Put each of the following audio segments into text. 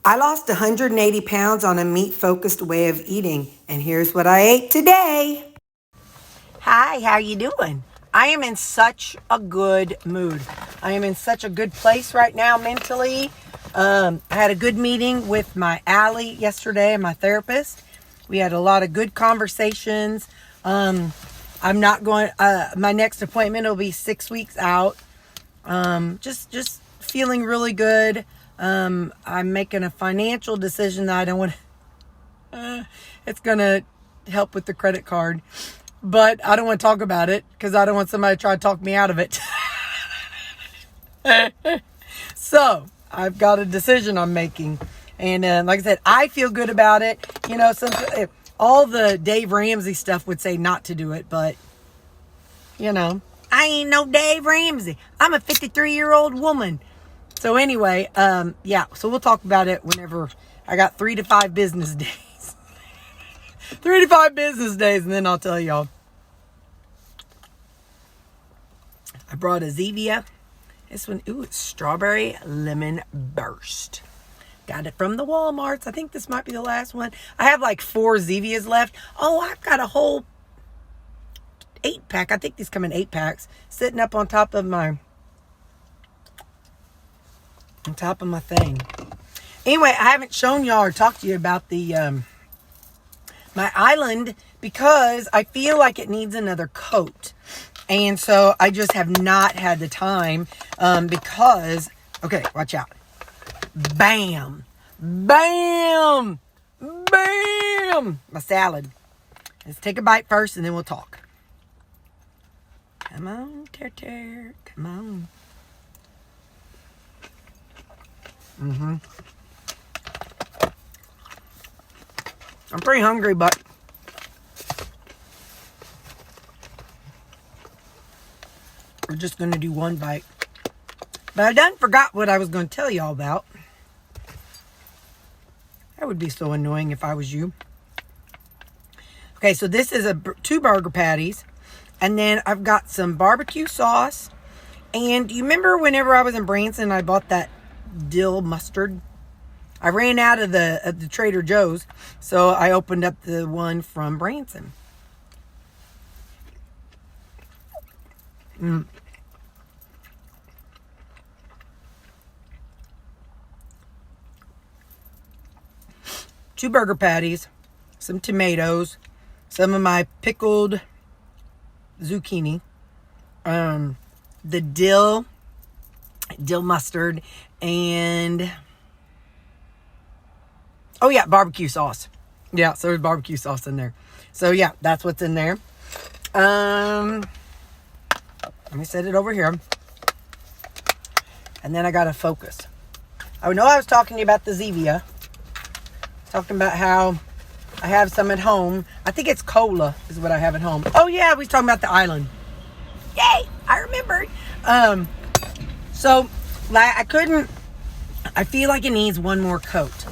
I lost 180 pounds on a meat-focused way of eating, and here's what I ate today. Hi, how you doing? I am in such a good mood. I am in such a good place right now mentally. I had a good meeting with my Allie yesterday, my therapist. We had a lot of good conversations. I'm not going, my next appointment will be 6 weeks out. Just feeling really good. I'm making a financial decision that I don't want it's going to help with the credit card, but I don't want to talk about it because I don't want somebody to try to talk me out of it. So I've got a decision I'm making. And like I said, I feel good about it. You know, all the Dave Ramsey stuff would say not to do it, but you know, I ain't no Dave Ramsey. I'm a 53-year-old woman. So anyway, yeah, so we'll talk about it whenever I got 3 to 5 business days. 3 to 5 business days, and then I'll tell y'all. I brought a Zevia. This one, ooh, it's strawberry lemon burst. Got it from the Walmarts. I think this might be the last one. I have like 4 Zevias left. Oh, I've got a whole 8-pack. I think these come in 8-packs. Sitting up on top of my thing. Anyway, I haven't shown y'all or talked to you about the my island because I feel like it needs another coat. And so I just have not had the time because, okay, watch out. Bam! Bam! Bam! My salad. Let's take a bite first and then we'll talk. Come on, Terri. Come on. I'm pretty hungry, but we're just going to do one bite. But I done forgot what I was going to tell y'all about. That would be so annoying if I was you. Okay, so this is 2 burger patties. And then I've got some barbecue sauce. And you remember whenever I was in Branson, I bought that dill mustard? I ran out of the Trader Joe's, so I opened up the one from Branson. Two burger patties, some tomatoes, some of my pickled zucchini, the dill mustard, and oh yeah, barbecue sauce. Yeah, so there's barbecue sauce in there. So yeah, that's what's in there. Let me set it over here. And then I gotta focus. I know I was talking to you about the Zevia. Talking about how I have some at home. I think it's cola is what I have at home. Oh yeah, we was talking about the island. Yay, I remembered. So I feel like it needs one more coat.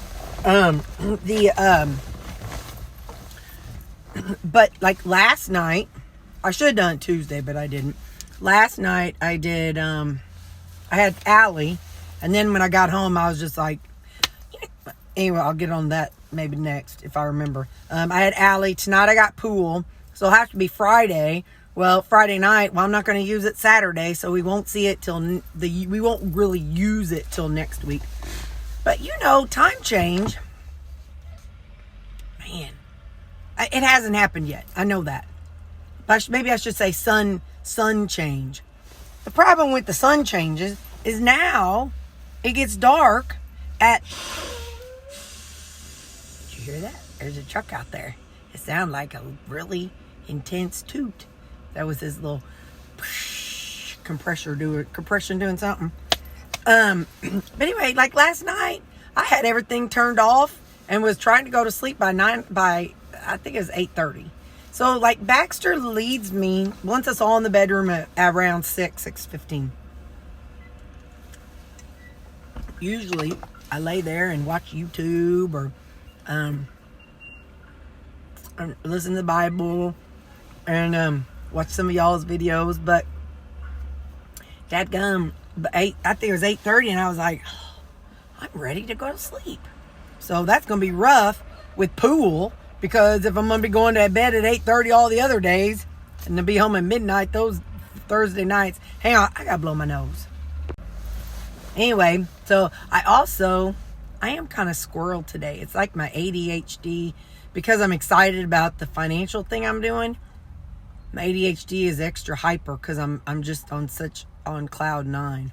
But like last night, I should have done it Tuesday, but I didn't. Last night I did, I had Allie, and then when I got home, I was just like, anyway, I'll get on that maybe next if I remember. I had Allie. Tonight I got pool, so it'll have to be Friday. Well, Friday night, well, I'm not going to use it Saturday, so we won't see it till we won't really use it till next week. But you know, time change, man, it hasn't happened yet. I know that. But maybe I should say sun change. The problem with the sun changes is now it gets dark at. Did you hear that? There's a truck out there. It sounded like a really intense toot. That was his little compression doing something. But anyway, like last night, I had everything turned off and was trying to go to sleep by I think it was 8:30. So like Baxter leads me once it's all in the bedroom at around 6:15. Usually I lay there and watch YouTube or listen to the Bible and watch some of y'all's videos, but dadgum, I think it was 8:30 and I was like, I'm ready to go to sleep. So that's going to be rough with pool, because if I'm going to be going to bed at 8:30 all the other days and then be home at midnight those Thursday nights. Hang on, I got to blow my nose. Anyway, so I am kind of squirrel today. It's like my ADHD, because I'm excited about the financial thing I'm doing. My ADHD is extra hyper because I'm just on cloud nine.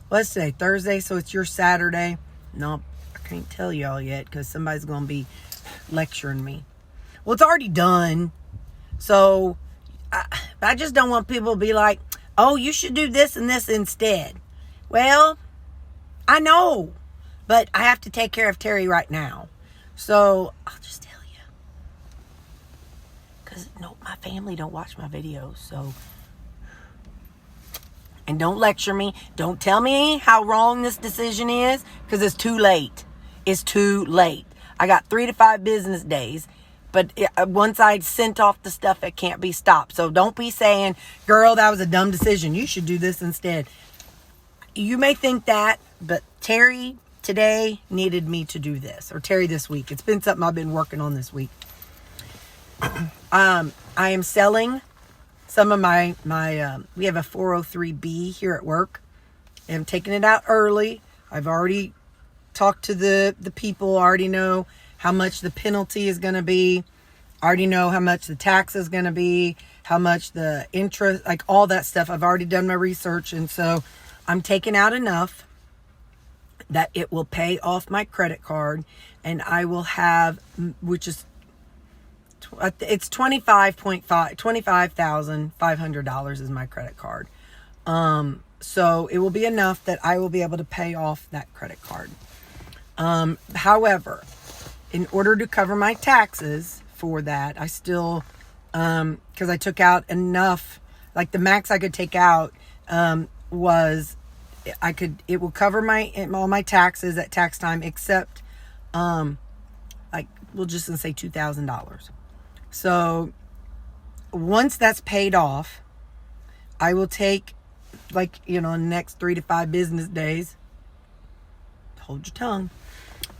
What's today? Thursday, so it's your Saturday. Nope, I can't tell y'all yet because somebody's going to be lecturing me. Well, it's already done. So I just don't want people to be like, oh, you should do this and this instead. Well, I know, but I have to take care of Terri right now. So I'll just tell you. Because no, my family don't watch my videos. So, and don't lecture me. Don't tell me how wrong this decision is, because it's too late. It's too late. I got 3 to 5 business days. But once I sent off the stuff, it can't be stopped. So don't be saying, girl, that was a dumb decision. You should do this instead. You may think that, but Terri today needed me to do this. Or Terri this week. It's been something I've been working on this week. I am selling some of my we have a 403B here at work. I'm taking it out early. I've already talked to the people. I already know how much the penalty is going to be. I already know how much the tax is going to be, how much the interest, like all that stuff. I've already done my research. And so I'm taking out enough that it will pay off my credit card. And I will have, which is, it's $25,500 is my credit card. So it will be enough that I will be able to pay off that credit card. However, in order to cover my taxes for that, I still, because I took out enough, like the max I could take out was, it will cover all my taxes at tax time, except, like, we'll just say $2,000. So once that's paid off, I will take, like, in the next 3 to 5 business days, hold your tongue.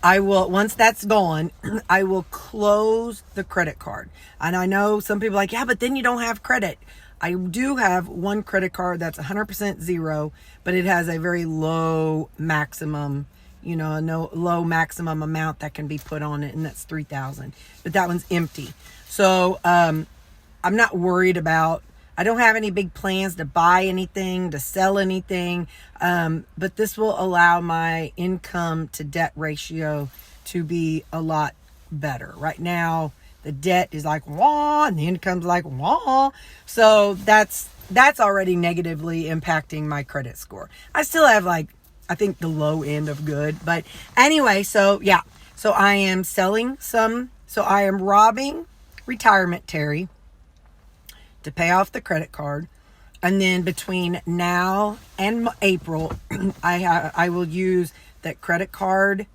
Once that's gone, I will close the credit card. And I know some people are like, yeah, but then you don't have credit. I do have one credit card that's 100% zero, but it has a very low maximum, no low maximum amount that can be put on it, and that's $3,000. But that one's empty. So I'm not worried about, I don't have any big plans to buy anything, to sell anything, but this will allow my income to debt ratio to be a lot better. Right now, the debt is like, wah, and the income's like, wah. So that's already negatively impacting my credit score. I still have, like, I think the low end of good. But anyway, so yeah. So I am selling some, so I am robbing retirement Terri to pay off the credit card. And then between now and April, I will use that credit card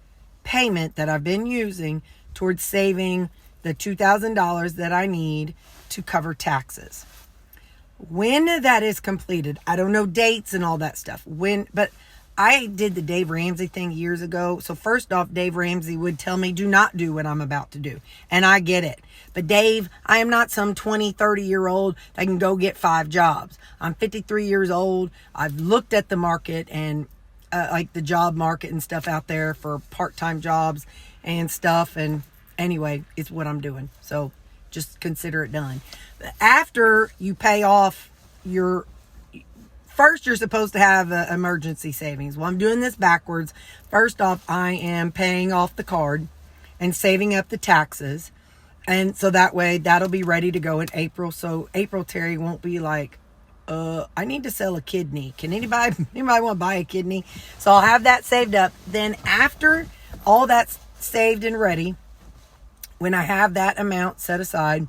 payment that I've been using towards saving the $2,000 that I need to cover taxes. When that is completed, I don't know dates and all that stuff. But I did the Dave Ramsey thing years ago. So first off, Dave Ramsey would tell me, do not do what I'm about to do. And I get it. But Dave, I am not some 20, 30-year-old that can go get 5 jobs. I'm 53 years old. I've looked at the market and like the job market and stuff out there for part-time jobs and stuff. And anyway, it's what I'm doing. So just consider it done. After you pay off first, you're supposed to have emergency savings. Well, I'm doing this backwards. First off, I am paying off the card and saving up the taxes. And so that way, that'll be ready to go in April. So April, Terri won't be like, I need to sell a kidney. Can anybody want to buy a kidney? So I'll have that saved up. Then after all that's saved and ready, when I have that amount set aside,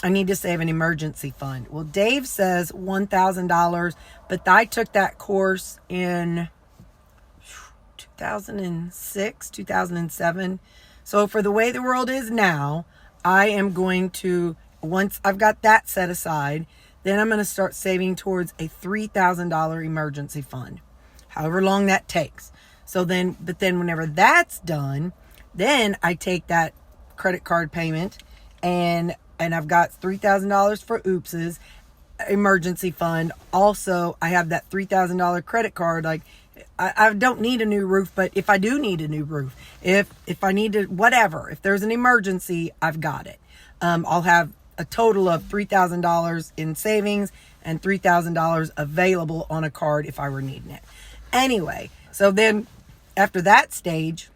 I need to save an emergency fund. Well, Dave says $1,000, but I took that course in 2006, 2007. So for the way the world is now, I am going to, once I've got that set aside, then I'm going to start saving towards a $3,000 emergency fund, however long that takes. So then, but then whenever that's done, Then I take that credit card payment and I've got $3,000 for oopses, emergency fund. Also, I have that $3,000 credit card. Like, I don't need a new roof, but if I do need a new roof, if I need to, whatever, if there's an emergency, I've got it. I'll have a total of $3,000 in savings and $3,000 available on a card if I were needing it. Anyway, so then after that stage,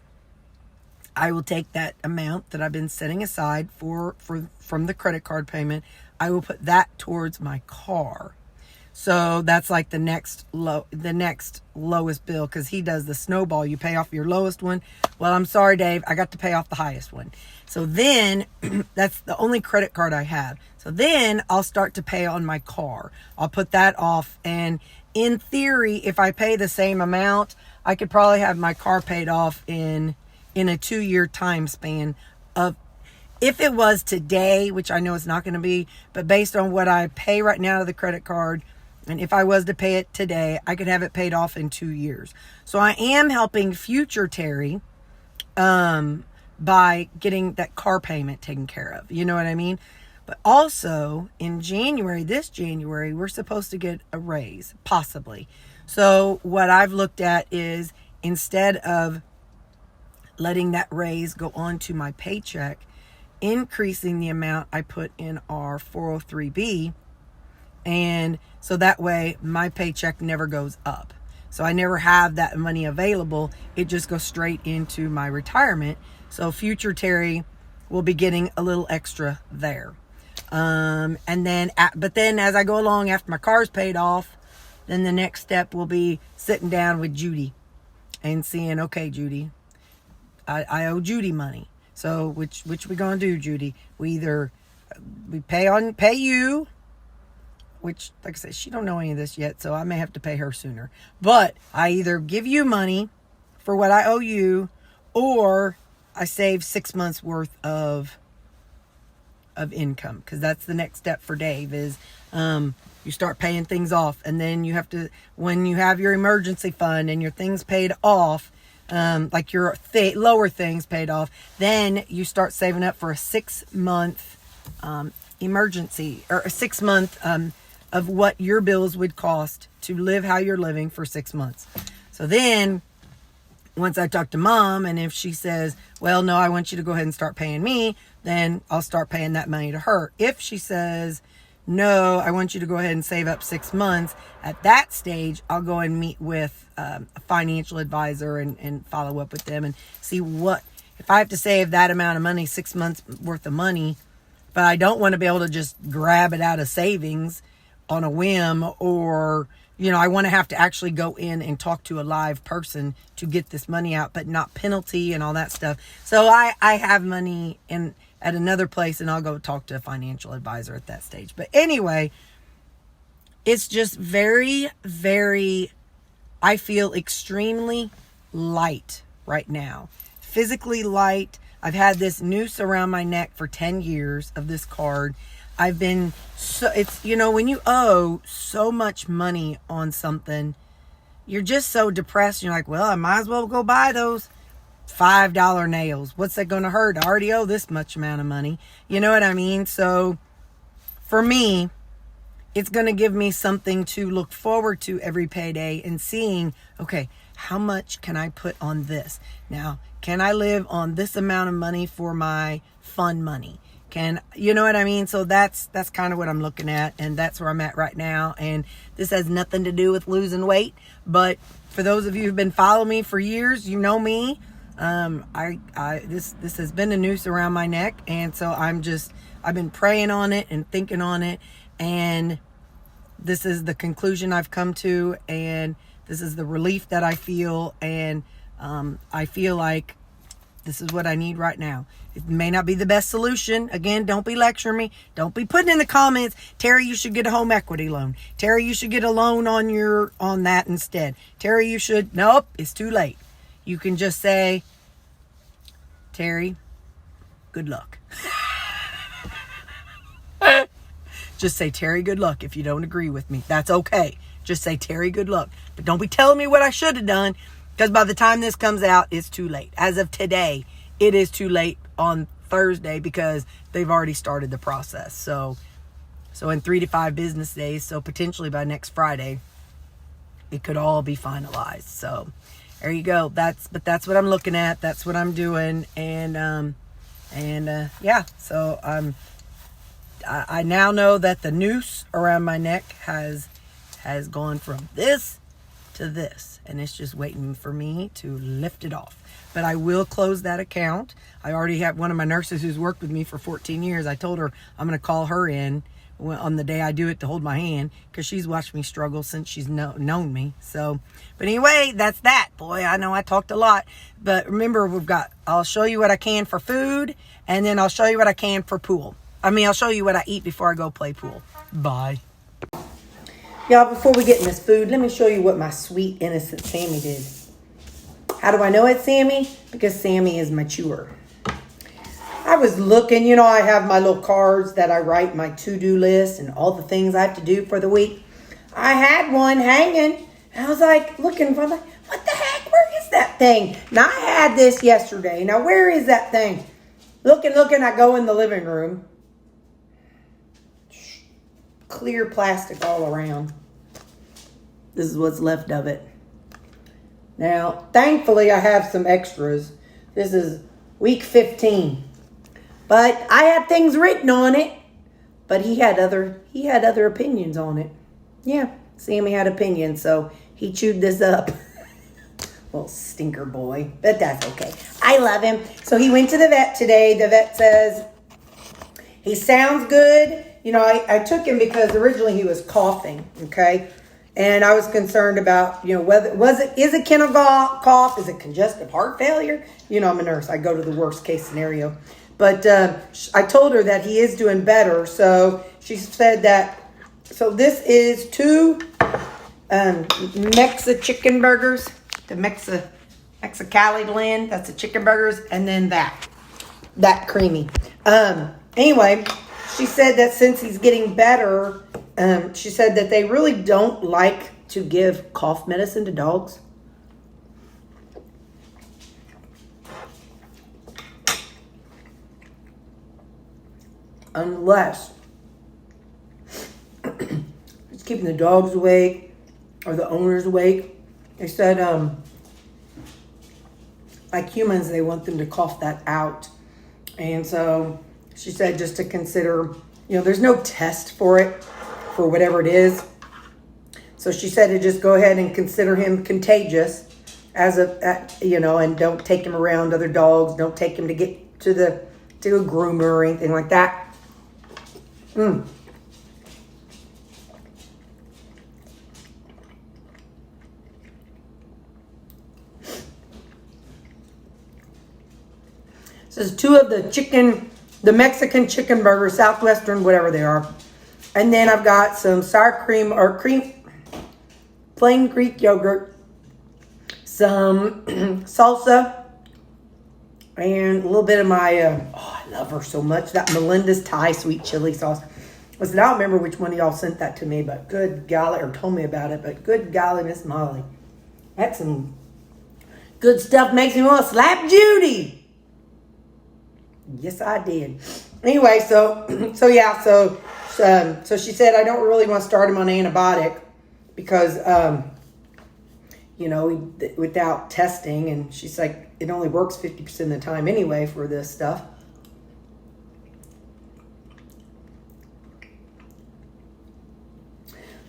I will take that amount that I've been setting aside from the credit card payment. I will put that towards my car. So that's like the next lowest bill, because he does the snowball. You pay off your lowest one. Well, I'm sorry, Dave, I got to pay off the highest one. So then that's the only credit card I have. So then I'll start to pay on my car. I'll put that off. And in theory, if I pay the same amount, I could probably have my car paid off in a 2-year time span of, if it was today, which I know it's not going to be, but based on what I pay right now to the credit card, and if I was to pay it today, I could have it paid off in 2 years. So I am helping future Terri by getting that car payment taken care of. You know what I mean? But also in January, this January, we're supposed to get a raise, possibly. So what I've looked at is, instead of letting that raise go on to my paycheck, increasing the amount I put in our 403b, and so that way my paycheck never goes up. So I never have that money available. It just goes straight into my retirement. So future Terri will be getting a little extra there. But then as I go along, after my car's paid off, then the next step will be sitting down with Judy and seeing, okay, Judy, I owe Judy money. So which we gonna do, Judy? We pay you, which, like I said, she don't know any of this yet, so I may have to pay her sooner. But I either give you money for what I owe you, or I save 6 months worth of income, because that's the next step for Dave is you start paying things off, and then you have to, when you have your emergency fund and your things paid off, like your lower things paid off, then you start saving up for a 6-month emergency, or a 6 month of what your bills would cost to live how you're living for 6 months. So then once I talk to Mom, and if she says, well, no, I want you to go ahead and start paying me, then I'll start paying that money to her. If she says, no, I want you to go ahead and save up 6 months, at that stage, I'll go and meet with a financial advisor and follow up with them and see what, if I have to save that amount of money, 6 months worth of money, but I don't want to be able to just grab it out of savings on a whim, or, you know, I want to have to actually go in and talk to a live person to get this money out, but not penalty and all that stuff. So I have money at another place, and I'll go talk to a financial advisor at that stage. But anyway, it's just very, very, I feel extremely light right now. Physically light. I've had this noose around my neck for 10 years of this card. I've been it's, you know, when you owe so much money on something, you're just so depressed. You're like, well, I might as well go buy those $5 nails. What's that going to hurt? I already owe this much amount of money. You know what I mean? So for me, it's going to give me something to look forward to every payday, and seeing, okay, how much can I put on this? Now, can I live on this amount of money for my fun money? You know what I mean? So that's kind of what I'm looking at, and that's where I'm at right now. And this has nothing to do with losing weight, but for those of you who've been following me for years, you know me. This has been a noose around my neck, and so I've been praying on it and thinking on it, and this is the conclusion I've come to, and this is the relief that I feel, and I feel like this is what I need right now. It may not be the best solution. Again, don't be lecturing me. Don't be putting in the comments, Terri, you should get a home equity loan. Terri, you should get a loan on that instead. Terri, you should. Nope, it's too late. You can just say, Terri, good luck. Just say, Terri, good luck. If you don't agree with me, that's okay. Just say, Terri, good luck. But don't be telling me what I should have done, because by the time this comes out, it's too late. As of today, it is too late on Thursday because they've already started the process. So in 3 to 5 business days, so potentially by next Friday, it could all be finalized. So there you go. That's what I'm looking at. That's what I'm doing. And yeah, so I now know that the noose around my neck has gone from this to this, and it's just waiting for me to lift it off. But I will close that account. I already have one of my nurses who's worked with me for 14 years. I told her I'm going to call her in on the day I do it to hold my hand, because she's watched me struggle since she's known me. So, but anyway, that's that. Boy, I know I talked a lot, but remember, I'll show you what I can for food, and then I'll show you what I can for pool. I'll show you what I eat before I go play pool. Bye. Y'all, before we get in this food, let me show you what my sweet, innocent Sammy did. How do I know it's Sammy? Because Sammy is mature. I was looking, I have my little cards that I write my to-do list and all the things I have to do for the week. I had one hanging, and I was like, looking for what the heck, where is that thing? Now, I had this yesterday. Now, where is that thing? Looking, I go in the living room. Clear plastic all around. This is what's left of it. Now, thankfully, I have some extras. This is week 15. But I had things written on it. But he had other opinions on it. Yeah, Sammy had opinions, so he chewed this up. Little stinker boy. But that's okay. I love him. So he went to the vet today. The vet says he sounds good. I took him because originally he was coughing, okay? And I was concerned about, is it kennel cough? Is it congestive heart failure? I'm a nurse. I go to the worst case scenario. But I told her that he is doing better. So she said that, so this is 2 Mexa chicken burgers. The Mexicali blend. That's the chicken burgers. And then that creamy. Anyway, she said that since he's getting better, she said that they really don't like to give cough medicine to dogs. Unless it's keeping the dogs awake or the owners awake. They said, like humans, they want them to cough that out. And so she said just to consider, there's no test for it, for whatever it is. So she said to just go ahead and consider him contagious and don't take him around other dogs. Don't take him to get to a groomer or anything like that. Says 2 of the Mexican chicken burgers, Southwestern, whatever they are. And then I've got some sour cream or plain Greek yogurt, some salsa, and a little bit of my, I love her so much, that Melinda's Thai sweet chili sauce. Listen, I don't remember which one of y'all sent that to me, but good golly, or told me about it, but good golly, Miss Molly. That's some good stuff, makes me want to slap Judy. Yes, I did. Anyway, so she said I don't really want to start him on antibiotic because, without testing, and she's like, it only works 50% of the time anyway for this stuff.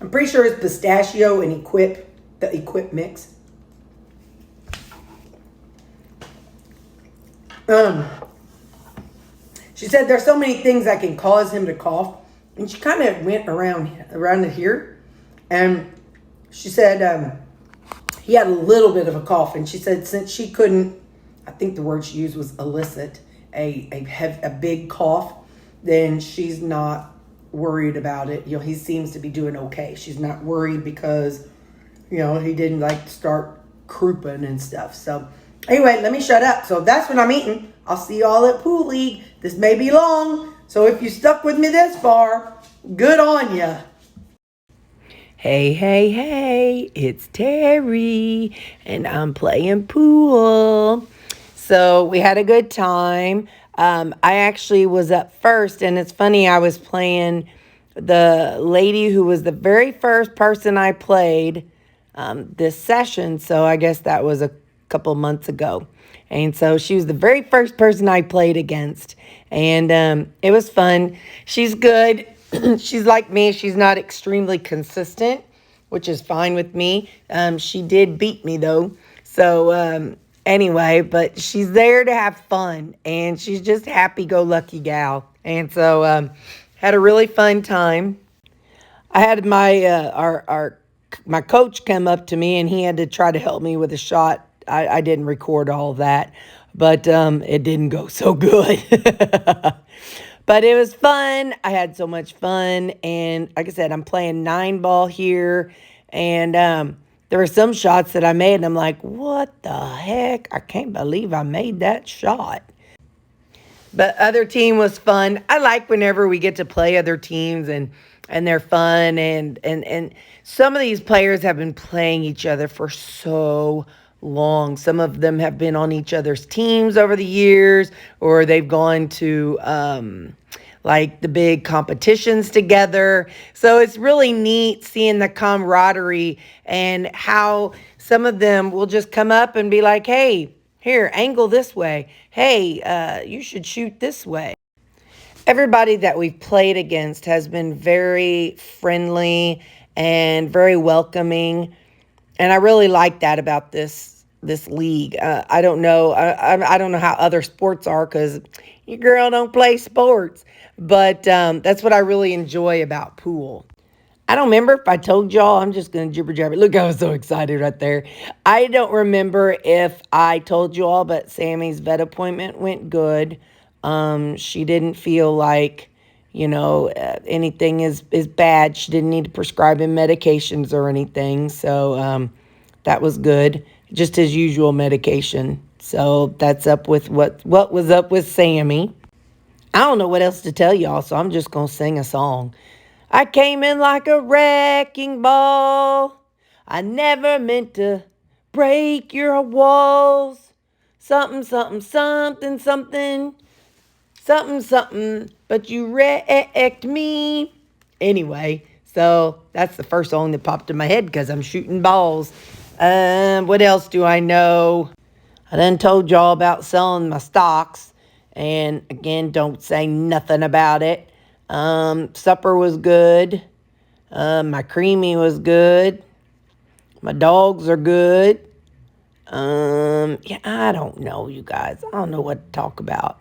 I'm pretty sure it's pistachio and the Equip mix. She said there's so many things that can cause him to cough. And she kind of went around here. And she said he had a little bit of a cough. And she said since she couldn't, I think the word she used was elicit a big cough, then she's not worried about it. He seems to be doing okay. She's not worried because, he didn't start crouping and stuff. So anyway, let me shut up. So that's what I'm eating. I'll see y'all at Pool League. This may be long, so if you stuck with me this far, good on ya. Hey, it's Terri, and I'm playing pool. So we had a good time. I actually was up first, and it's funny, I was playing the lady who was the very first person I played this session. So I guess that was a couple months ago. And so she was the very first person I played against. And it was fun. She's good. She's like me. She's not extremely consistent, which is fine with me. She did beat me, though. So anyway, but she's there to have fun. And she's just happy-go-lucky gal. And so had a really fun time. I had my coach come up to me, and he had to try to help me with a shot. I didn't record all of that, but it didn't go so good. But it was fun. I had so much fun, and like I said, I'm playing 9-ball here, and there were some shots that I made, and I'm like, what the heck? I can't believe I made that shot. But other team was fun. I like whenever we get to play other teams and they're fun and some of these players have been playing each other for so long. Some of them have been on each other's teams over the years, or they've gone to like the big competitions together. So it's really neat seeing the camaraderie and how some of them will just come up and be like, hey, here, angle this way. Hey, you should shoot this way. Everybody that we've played against has been very friendly and very welcoming. And I really like that about this league. I don't know. I don't know how other sports are because your girl don't play sports. But that's what I really enjoy about pool. I don't remember if I told y'all. I'm just going to jibber jabber. Look, I was so excited right there. I don't remember if I told you all, but Sammy's vet appointment went good. She didn't feel like, anything is bad. She didn't need to prescribe him medications or anything. So that was good. Just his usual medication. So that's up with what was up with Sammy. I don't know what else to tell y'all, so I'm just going to sing a song. I came in like a wrecking ball. I never meant to break your walls. Something, something, something, something, something, something, but you wrecked me. Anyway, so that's the first song that popped in my head because I'm shooting balls. What else do I know? I done told y'all about selling my stocks. And again, don't say nothing about it. Supper was good. My creamy was good. My dogs are good. Yeah, I don't know, you guys. I don't know what to talk about.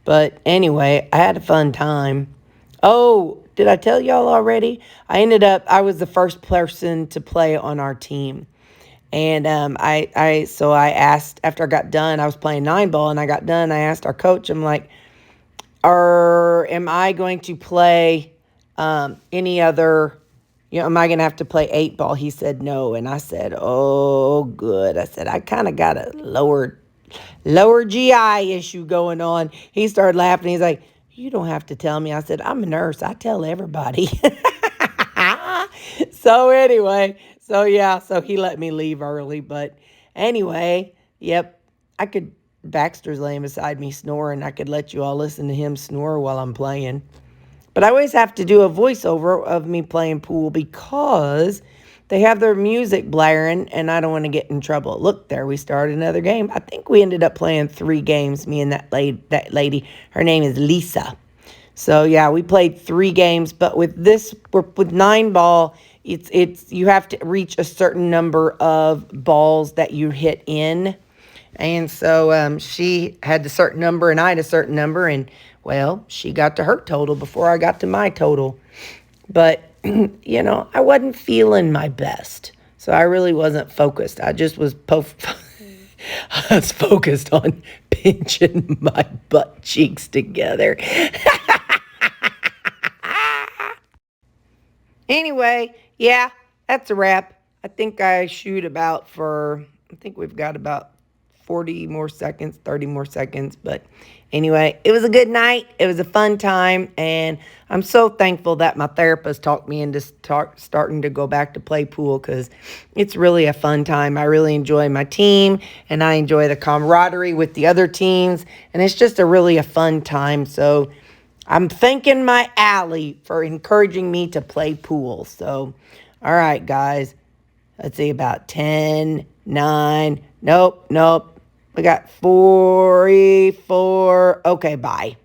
But anyway, I had a fun time. Oh, did I tell y'all already? I was the first person to play on our team. And so I asked, after I got done, I was playing 9-ball and I got done. I asked our coach, I'm like, am I going to play any other, am I going to have to play 8-ball? He said no. And I said, oh, good. I said, I kind of got a lower GI issue going on. He started laughing. He's like, you don't have to tell me. I said, I'm a nurse. I tell everybody. So anyway, so he let me leave early. But anyway, yep, Baxter's laying beside me snoring. I could let you all listen to him snore while I'm playing. But I always have to do a voiceover of me playing pool because they have their music blaring and I don't want to get in trouble. Look, there we started another game. I think we ended up playing 3 games, me and that lady. Her name is Lisa. So yeah, we played 3 games, but with 9-ball, it's you have to reach a certain number of balls that you hit in. And so she had a certain number and I had a certain number. And, well, she got to her total before I got to my total. But, I wasn't feeling my best. So I really wasn't focused. I just was I was focused on pinching my butt cheeks together. Anyway, yeah, that's a wrap. I think we've got about 40 more seconds, 30 more seconds. But anyway, it was a good night. It was a fun time. And I'm so thankful that my therapist talked me into starting to go back to play pool, because it's really a fun time. I really enjoy my team, and I enjoy the camaraderie with the other teams. And it's just really a fun time. So I'm thanking my Allie for encouraging me to play pool. So, all right, guys. Let's see, about 10, 9. Nope. We got 44. Okay, bye.